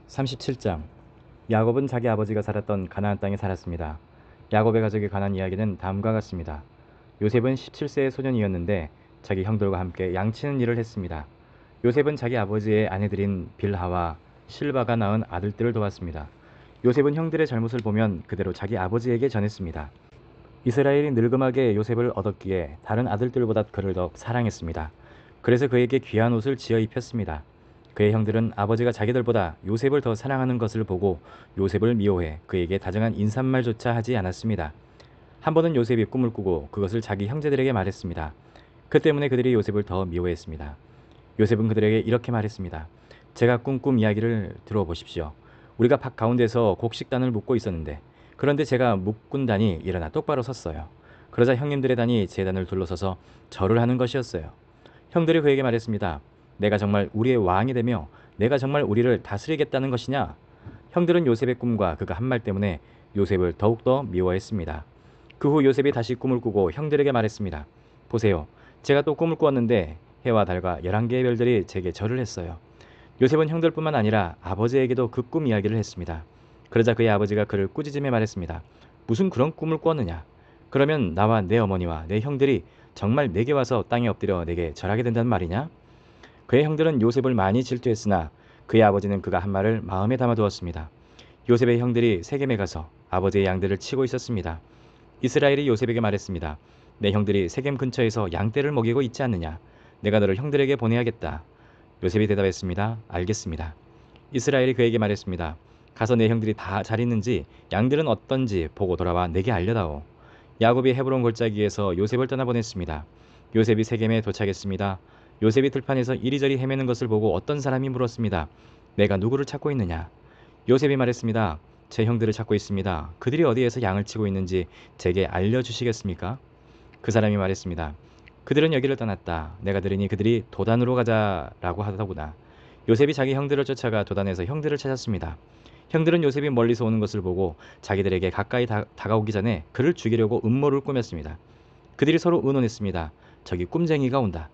37장. 야곱은 자기 아버지가 살았던 가나안 땅에 살았습니다. 야곱의 가족이 관한 이야기는 다음과 같습니다. 요셉은 17세의 소년이었는데 자기 형들과 함께 양치는 일을 했습니다. 요셉은 자기 아버지의 아내들인 빌하와 실바가 낳은 아들들을 도왔습니다. 요셉은 형들의 잘못을 보면 그대로 자기 아버지에게 전했습니다. 이스라엘이 늙음하게 요셉을 얻었기에 다른 아들들보다 그를 더 사랑했습니다. 그래서 그에게 귀한 옷을 지어 입혔습니다. 그의 형들은 아버지가 자기들보다 요셉을 더 사랑하는 것을 보고 요셉을 미워해 그에게 다정한 인사말조차 하지 않았습니다. 한 번은 요셉이 꿈을 꾸고 그것을 자기 형제들에게 말했습니다. 그 때문에 그들이 요셉을 더 미워했습니다. 요셉은 그들에게 이렇게 말했습니다. 제가 꿈 이야기를 들어보십시오. 우리가 밭 가운데서 곡식단을 묶고 있었는데 그런데 제가 묶은 단이 일어나 똑바로 섰어요. 그러자 형님들의 단이 제 단을 둘러서서 절을 하는 것이었어요. 형들이 그에게 말했습니다. 내가 정말 우리의 왕이 되며 내가 정말 우리를 다스리겠다는 것이냐? 형들은 요셉의 꿈과 그가 한 말 때문에 요셉을 더욱더 미워했습니다. 그 후 요셉이 다시 꿈을 꾸고 형들에게 말했습니다. 보세요. 제가 또 꿈을 꾸었는데 해와 달과 11개의 별들이 제게 절을 했어요. 요셉은 형들뿐만 아니라 아버지에게도 그 꿈 이야기를 했습니다. 그러자 그의 아버지가 그를 꾸짖으며 말했습니다. 무슨 그런 꿈을 꾸었느냐? 그러면 나와 내 어머니와 내 형들이 정말 내게 와서 땅에 엎드려 내게 절하게 된다는 말이냐? 그의 형들은 요셉을 많이 질투했으나 그의 아버지는 그가 한 말을 마음에 담아두었습니다. 요셉의 형들이 세겜에 가서 아버지의 양들을 치고 있었습니다. 이스라엘이 요셉에게 말했습니다. 내 형들이 세겜 근처에서 양떼를 먹이고 있지 않느냐? 내가 너를 형들에게 보내야겠다. 요셉이 대답했습니다. 알겠습니다. 이스라엘이 그에게 말했습니다. 가서 내 형들이 다 잘 있는지 양들은 어떤지 보고 돌아와 내게 알려다오. 야곱이 헤브론 골짜기에서 요셉을 떠나보냈습니다. 요셉이 세겜에 도착했습니다. 요셉이 들판에서 이리저리 헤매는 것을 보고 어떤 사람이 물었습니다. 내가 누구를 찾고 있느냐? 요셉이 말했습니다. 제 형들을 찾고 있습니다. 그들이 어디에서 양을 치고 있는지 제게 알려주시겠습니까? 그 사람이 말했습니다. 그들은 여기를 떠났다. 내가 들으니 그들이 도단으로 가자라고 하더구나. 요셉이 자기 형들을 쫓아가 도단에서 형들을 찾았습니다. 형들은 요셉이 멀리서 오는 것을 보고 자기들에게 가까이 다가오기 전에 그를 죽이려고 음모를 꾸몄습니다. 그들이 서로 의논했습니다. 저기 꿈쟁이가 온다.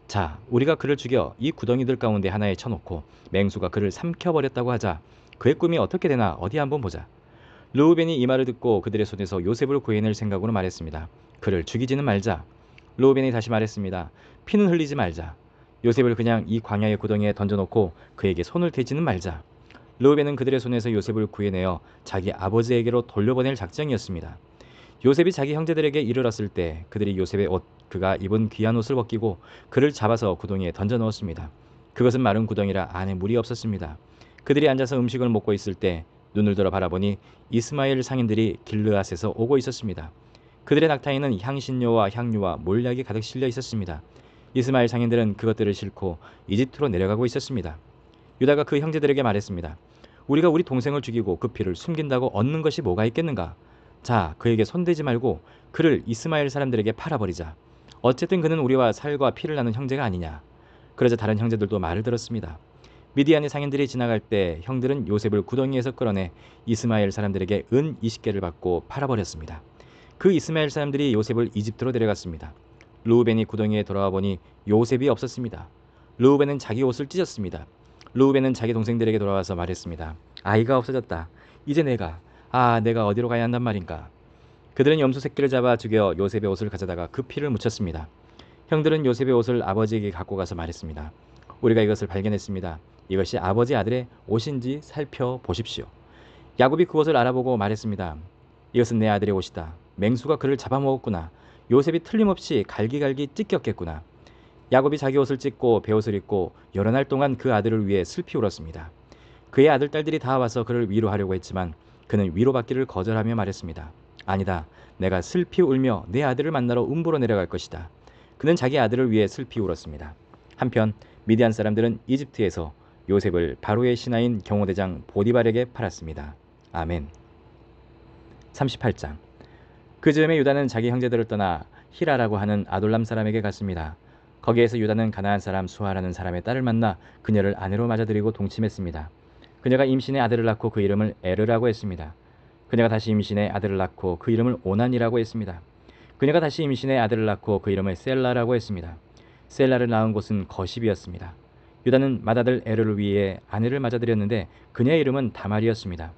자, 우리가 그를 죽여 이 구덩이들 가운데 하나에 쳐놓고 맹수가 그를 삼켜버렸다고 하자. 그의 꿈이 어떻게 되나 어디 한번 보자. 르우벤이 이 말을 듣고 그들의 손에서 요셉을 구해낼 생각으로 말했습니다. 그를 죽이지는 말자. 르우벤이 다시 말했습니다. 피는 흘리지 말자. 요셉을 그냥 이 광야의 구덩이에 던져놓고 그에게 손을 대지는 말자. 르우벤은 그들의 손에서 요셉을 구해내어 자기 아버지에게로 돌려보낼 작정이었습니다. 요셉이 자기 형제들에게 이르렀을 때 그들이 요셉의 옷, 그가 입은 귀한 옷을 벗기고 그를 잡아서 구덩이에 던져 넣었습니다. 그것은 마른 구덩이라 안에 물이 없었습니다. 그들이 앉아서 음식을 먹고 있을 때 눈을 들어 바라보니 이스마엘 상인들이 길르앗에서 오고 있었습니다. 그들의 낙타에는 향신료와 향유와 몰약이 가득 실려 있었습니다. 이스마엘 상인들은 그것들을 싣고 이집트로 내려가고 있었습니다. 유다가 그 형제들에게 말했습니다. 우리가 우리 동생을 죽이고 그 피를 숨긴다고 얻는 것이 뭐가 있겠는가? 자, 그에게 손대지 말고 그를 이스마엘 사람들에게 팔아버리자. 어쨌든 그는 우리와 살과 피를 나눈 형제가 아니냐. 그러자 다른 형제들도 말을 들었습니다. 미디안의 상인들이 지나갈 때 형들은 요셉을 구덩이에서 끌어내 이스마엘 사람들에게 은 20개를 받고 팔아버렸습니다. 그 이스마엘 사람들이 요셉을 이집트로 데려갔습니다. 르우벤이 구덩이에 돌아와 보니 요셉이 없었습니다. 르우벤은 자기 옷을 찢었습니다. 르우벤은 자기 동생들에게 돌아와서 말했습니다. 아이가 없어졌다. 이제 내가 어디로 가야 한단 말인가? 그들은 염소 새끼를 잡아 죽여 요셉의 옷을 가져다가 그 피를 묻혔습니다. 형들은 요셉의 옷을 아버지에게 갖고 가서 말했습니다. 우리가 이것을 발견했습니다. 이것이 아버지 아들의 옷인지 살펴보십시오. 야곱이 그 옷을 알아보고 말했습니다. 이것은 내 아들의 옷이다. 맹수가 그를 잡아먹었구나. 요셉이 틀림없이 갈기갈기 찢겼겠구나. 야곱이 자기 옷을 찢고 베옷을 입고 여러 날 동안 그 아들을 위해 슬피 울었습니다. 그의 아들 딸들이 다 와서 그를 위로하려고 했지만 그는 위로받기를 거절하며 말했습니다. 아니다. 내가 슬피 울며 내 아들을 만나러 음부로 내려갈 것이다. 그는 자기 아들을 위해 슬피 울었습니다. 한편 미디안 사람들은 이집트에서 요셉을 바로의 신하인 경호대장 보디발에게 팔았습니다. 아멘. 38장. 그 즈음에 유다는 자기 형제들을 떠나 히라라고 하는 아돌람 사람에게 갔습니다. 거기에서 유다는 가나안 사람 수아라는 사람의 딸을 만나 그녀를 아내로 맞아들이고 동침했습니다. 그녀가 임신해 아들을 낳고 그 이름을 에르라고 했습니다. 그녀가 다시 임신해 아들을 낳고 그 이름을 오난이라고 했습니다. 그녀가 다시 임신해 아들을 낳고 그 이름을 셀라라고 했습니다. 셀라를 낳은 곳은 거십이었습니다. 유다는 맏아들 에르를 위해 아내를 맞아들였는데 그녀의 이름은 다말이었습니다.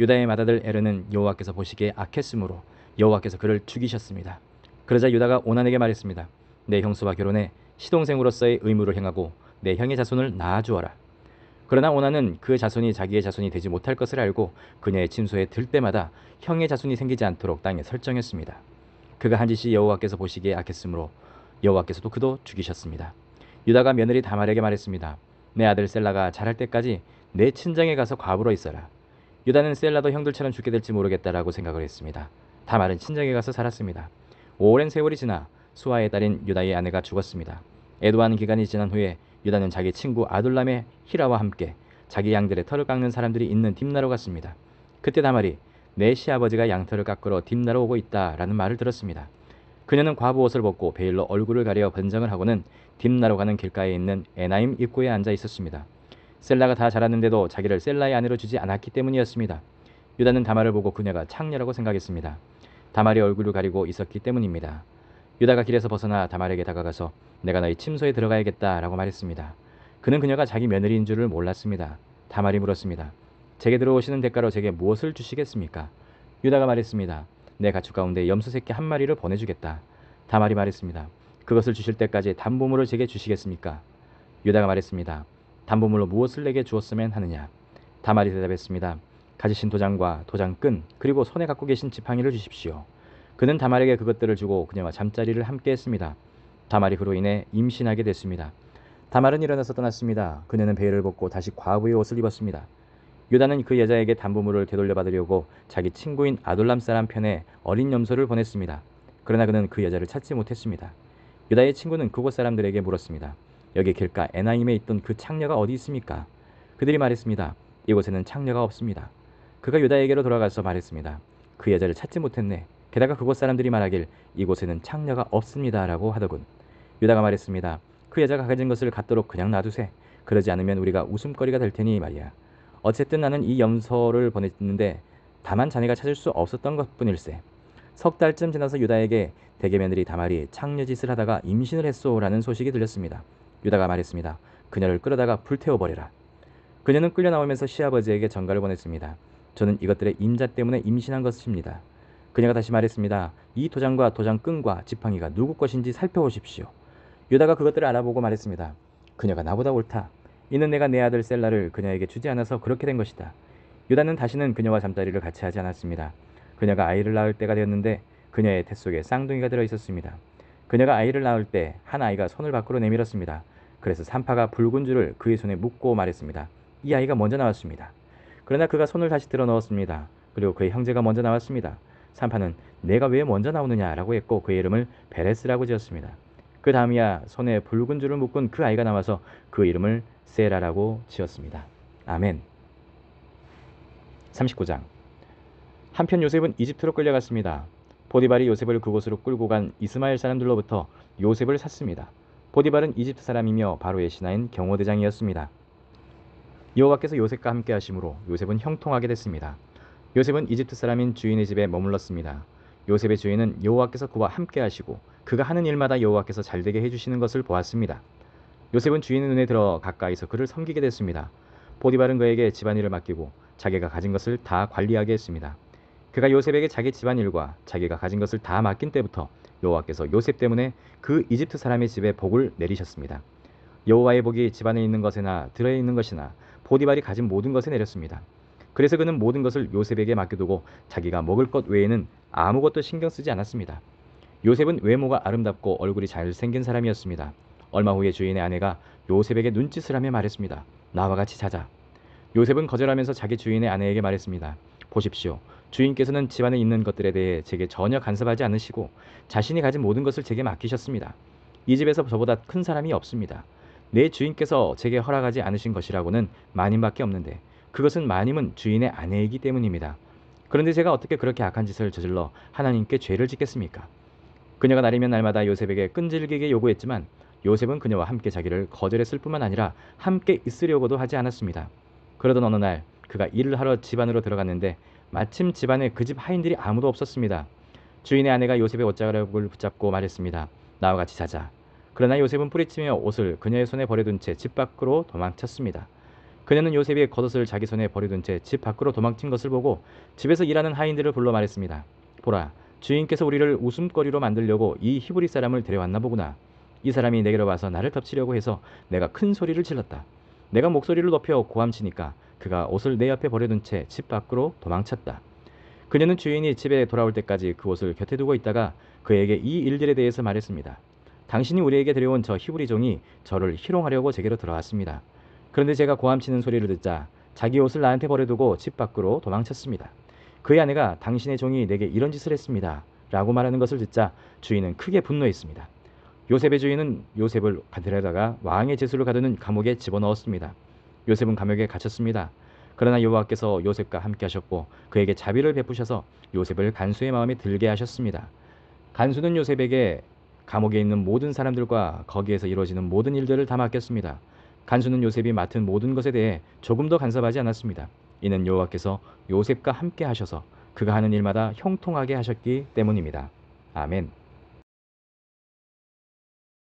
유다의 맏아들 에르는 여호와께서 보시기에 악했으므로 여호와께서 그를 죽이셨습니다. 그러자 유다가 오난에게 말했습니다. 내 형수와 결혼해 시동생으로서의 의무를 행하고 내 형의 자손을 낳아주어라. 그러나 오난은 그 자손이 자기의 자손이 되지 못할 것을 알고 그녀의 침소에 들 때마다 형의 자손이 생기지 않도록 땅에 설정했습니다. 그가 한 짓이 여호와께서 보시기에 악했으므로 여호와께서도 그도 죽이셨습니다. 유다가 며느리 다말에게 말했습니다. 내 아들 셀라가 자랄 때까지 내 친정에 가서 과부로 있어라. 유다는 셀라도 형들처럼 죽게 될지 모르겠다라고 생각을 했습니다. 다말은 친정에 가서 살았습니다. 오랜 세월이 지나 수아의 딸인 유다의 아내가 죽었습니다. 애도하는 기간이 지난 후에 유다는 자기 친구 아둘람의 히라와 함께 자기 양들의 털을 깎는 사람들이 있는 딥나로 갔습니다. 그때 다말이 내 시아버지가 양털을 깎으러 딥나로 오고 있다라는 말을 들었습니다. 그녀는 과부 옷을 벗고 베일로 얼굴을 가려 번정을 하고는 딥나로 가는 길가에 있는 에나임 입구에 앉아 있었습니다. 셀라가 다 자랐는데도 자기를 셀라의 아내로 주지 않았기 때문이었습니다. 유다는 다말을 보고 그녀가 창녀라고 생각했습니다. 다말이 얼굴을 가리고 있었기 때문입니다. 유다가 길에서 벗어나 다말에게 다가가서 내가 너희 침소에 들어가야겠다라고 말했습니다. 그는 그녀가 자기 며느리인 줄을 몰랐습니다. 다말이 물었습니다. 제게 들어오시는 대가로 제게 무엇을 주시겠습니까? 유다가 말했습니다. 내 가축 가운데 염소 새끼 한 마리를 보내주겠다. 다말이 말했습니다. 그것을 주실 때까지 담보물을 제게 주시겠습니까? 유다가 말했습니다. 담보물로 무엇을 내게 주었으면 하느냐? 다말이 대답했습니다. 가지신 도장과 도장끈 그리고 손에 갖고 계신 지팡이를 주십시오. 그는 다말에게 그것들을 주고 그녀와 잠자리를 함께 했습니다. 다말이 그로 인해 임신하게 됐습니다. 다말은 일어나서 떠났습니다. 그녀는 베일을 벗고 다시 과부의 옷을 입었습니다. 유다는 그 여자에게 담보물을 되돌려받으려고 자기 친구인 아둘람 사람 편에 어린 염소를 보냈습니다. 그러나 그는 그 여자를 찾지 못했습니다. 유다의 친구는 그곳 사람들에게 물었습니다. 여기 길가 에나임에 있던 그 창녀가 어디 있습니까? 그들이 말했습니다. 이곳에는 창녀가 없습니다. 그가 유다에게로 돌아가서 말했습니다. 그 여자를 찾지 못했네. 게다가 그곳 사람들이 말하길 이곳에는 창녀가 없습니다라고 하더군. 유다가 말했습니다. 그 여자가 가진 것을 갖도록 그냥 놔두세. 그러지 않으면 우리가 웃음거리가 될 테니 말이야. 어쨌든 나는 이 염소를 보냈는데 다만 자네가 찾을 수 없었던 것뿐일세. 석 달쯤 지나서 유다에게 대개 며느리 다말이 창녀짓을 하다가 임신을 했소라는 소식이 들렸습니다. 유다가 말했습니다. 그녀를 끌어다가 불태워버려라. 그녀는 끌려 나오면서 시아버지에게 전가를 보냈습니다. 저는 이것들의 임자 때문에 임신한 것입니다. 그녀가 다시 말했습니다. 이 도장과 도장끈과 지팡이가 누구 것인지 살펴보십시오. 유다가 그것들을 알아보고 말했습니다. 그녀가 나보다 옳다. 이는 내가 내 아들 셀라를 그녀에게 주지 않아서 그렇게 된 것이다. 유다는 다시는 그녀와 잠자리를 같이 하지 않았습니다. 그녀가 아이를 낳을 때가 되었는데 그녀의 태 속에 쌍둥이가 들어 있었습니다. 그녀가 아이를 낳을 때 한 아이가 손을 밖으로 내밀었습니다. 그래서 산파가 붉은 줄을 그의 손에 묶고 말했습니다. 이 아이가 먼저 나왔습니다. 그러나 그가 손을 다시 들어 넣었습니다. 그리고 그의 형제가 먼저 나왔습니다. 산파는 내가 왜 먼저 나오느냐라고 했고 그의 이름을 베레스라고 지었습니다. 그 다음이야 손에 붉은 줄을 묶은 그 아이가 나와서 그 이름을 세라라고 지었습니다. 아멘. 39장. 한편 요셉은 이집트로 끌려갔습니다. 보디발이 요셉을 그곳으로 끌고 간 이스마엘 사람들로부터 요셉을 샀습니다. 보디발은 이집트 사람이며 바로의 신하인 경호대장이었습니다. 여호와께서 요셉과 함께 하심으로 요셉은 형통하게 됐습니다. 요셉은 이집트 사람인 주인의 집에 머물렀습니다. 요셉의 주인은 여호와께서 그와 함께 하시고 그가 하는 일마다 여호와께서 잘되게 해주시는 것을 보았습니다. 요셉은 주인의 눈에 들어 가까이서 그를 섬기게 됐습니다. 보디발은 그에게 집안일을 맡기고 자기가 가진 것을 다 관리하게 했습니다. 그가 요셉에게 자기 집안일과 자기가 가진 것을 다 맡긴 때부터 여호와께서 요셉 때문에 그 이집트 사람의 집에 복을 내리셨습니다. 여호와의 복이 집안에 있는 것이나 들어있는 것이나 보디발이 가진 모든 것에 내렸습니다. 그래서 그는 모든 것을 요셉에게 맡겨두고 자기가 먹을 것 외에는 아무것도 신경 쓰지 않았습니다. 요셉은 외모가 아름답고 얼굴이 잘생긴 사람이었습니다. 얼마 후에 주인의 아내가 요셉에게 눈짓을 하며 말했습니다. 나와 같이 자자. 요셉은 거절하면서 자기 주인의 아내에게 말했습니다. 보십시오. 주인께서는 집안에 있는 것들에 대해 제게 전혀 간섭하지 않으시고 자신이 가진 모든 것을 제게 맡기셨습니다. 이 집에서 저보다 큰 사람이 없습니다. 내 주인께서 제게 허락하지 않으신 것이라고는 마님밖에 없는데 그것은 마님은 주인의 아내이기 때문입니다. 그런데 제가 어떻게 그렇게 악한 짓을 저질러 하나님께 죄를 짓겠습니까? 그녀가 날이면 날마다 요셉에게 끈질기게 요구했지만 요셉은 그녀와 함께 자기를 거절했을 뿐만 아니라 함께 있으려고도 하지 않았습니다. 그러던 어느 날 그가 일을 하러 집 안으로 들어갔는데 마침 집안에 그 집 하인들이 아무도 없었습니다. 주인의 아내가 요셉의 옷자락을 붙잡고 말했습니다. 나와 같이 자자. 그러나 요셉은 뿌리치며 옷을 그녀의 손에 버려둔 채 집 밖으로 도망쳤습니다. 그녀는 요셉이 겉옷을 자기 손에 버려둔 채 집 밖으로 도망친 것을 보고 집에서 일하는 하인들을 불러 말했습니다. 보라, 주인께서 우리를 웃음거리로 만들려고 이 히브리 사람을 데려왔나 보구나. 이 사람이 내게로 와서 나를 덮치려고 해서 내가 큰 소리를 질렀다. 내가 목소리를 높여 고함치니까 그가 옷을 내 옆에 버려둔 채 집 밖으로 도망쳤다. 그녀는 주인이 집에 돌아올 때까지 그 옷을 곁에 두고 있다가 그에게 이 일들에 대해서 말했습니다. 당신이 우리에게 데려온 저 히브리 종이 저를 희롱하려고 제게로 들어왔습니다. 그런데 제가 고함치는 소리를 듣자 자기 옷을 나한테 버려두고 집 밖으로 도망쳤습니다. 그의 아내가 당신의 종이 내게 이런 짓을 했습니다. 라고 말하는 것을 듣자 주인은 크게 분노했습니다. 요셉의 주인은 요셉을 데려다가 왕의 제수를 가두는 감옥에 집어넣었습니다. 요셉은 감옥에 갇혔습니다. 그러나 여호와께서 요셉과 함께 하셨고 그에게 자비를 베푸셔서 요셉을 간수의 마음에 들게 하셨습니다. 간수는 요셉에게 감옥에 있는 모든 사람들과 거기에서 이루어지는 모든 일들을 다 맡겼습니다. 간수는 요셉이 맡은 모든 것에 대해 조금도 간섭하지 않았습니다. 이는 여호와께서 요셉과 함께 하셔서 그가 하는 일마다 형통하게 하셨기 때문입니다. 아멘.